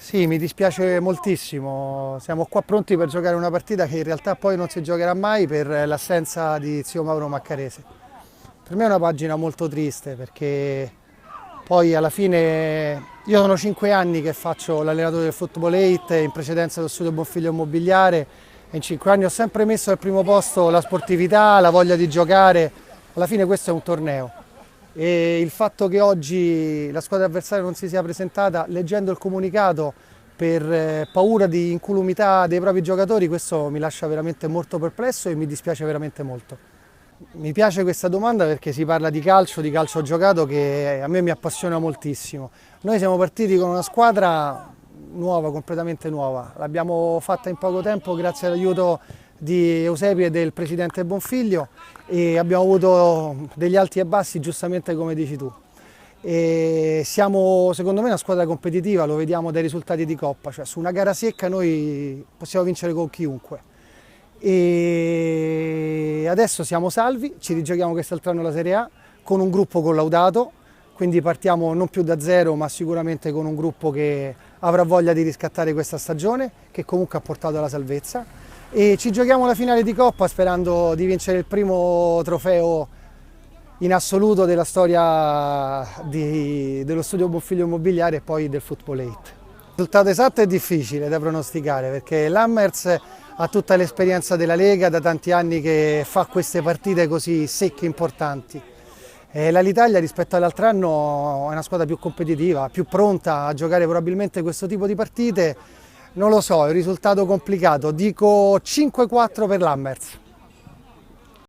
Sì, mi dispiace moltissimo. Siamo qua pronti per giocare una partita che in realtà poi non si giocherà mai per l'assenza di zio Mauro Maccarese. Per me è una pagina molto triste perché poi alla fine io sono 5 anni che faccio l'allenatore del Football 8, in precedenza dello studio Bonfiglio Immobiliare e in 5 anni ho sempre messo al primo posto la sportività, la voglia di giocare. Alla fine questo è un torneo. E il fatto che oggi la squadra avversaria non si sia presentata, leggendo il comunicato per paura di incolumità dei propri giocatori, questo mi lascia veramente molto perplesso e mi dispiace veramente molto. Mi piace questa domanda perché si parla di calcio giocato, che a me mi appassiona moltissimo. Noi siamo partiti con una squadra nuova, completamente nuova. L'abbiamo fatta in poco tempo grazie all'aiuto di Eusebio e del presidente Bonfiglio e abbiamo avuto degli alti e bassi, giustamente come dici tu. E siamo secondo me una squadra competitiva, lo vediamo dai risultati di Coppa, cioè su una gara secca noi possiamo vincere con chiunque. E adesso siamo salvi, ci rigiochiamo quest'altro anno la Serie A con un gruppo collaudato, quindi partiamo non più da zero ma sicuramente con un gruppo che avrà voglia di riscattare questa stagione, che comunque ha portato alla salvezza, e ci giochiamo la finale di Coppa sperando di vincere il primo trofeo in assoluto della storia dello studio Bonfiglio Immobiliare e poi del Football 8. Il risultato esatto è difficile da pronosticare perché l'Hammers ha tutta l'esperienza della Lega, da tanti anni che fa queste partite così secche e importanti. L'Alitalia rispetto all'altro anno è una squadra più competitiva, più pronta a giocare probabilmente questo tipo di partite. Non lo so, è un risultato complicato, dico 5-4 per l'Hammers.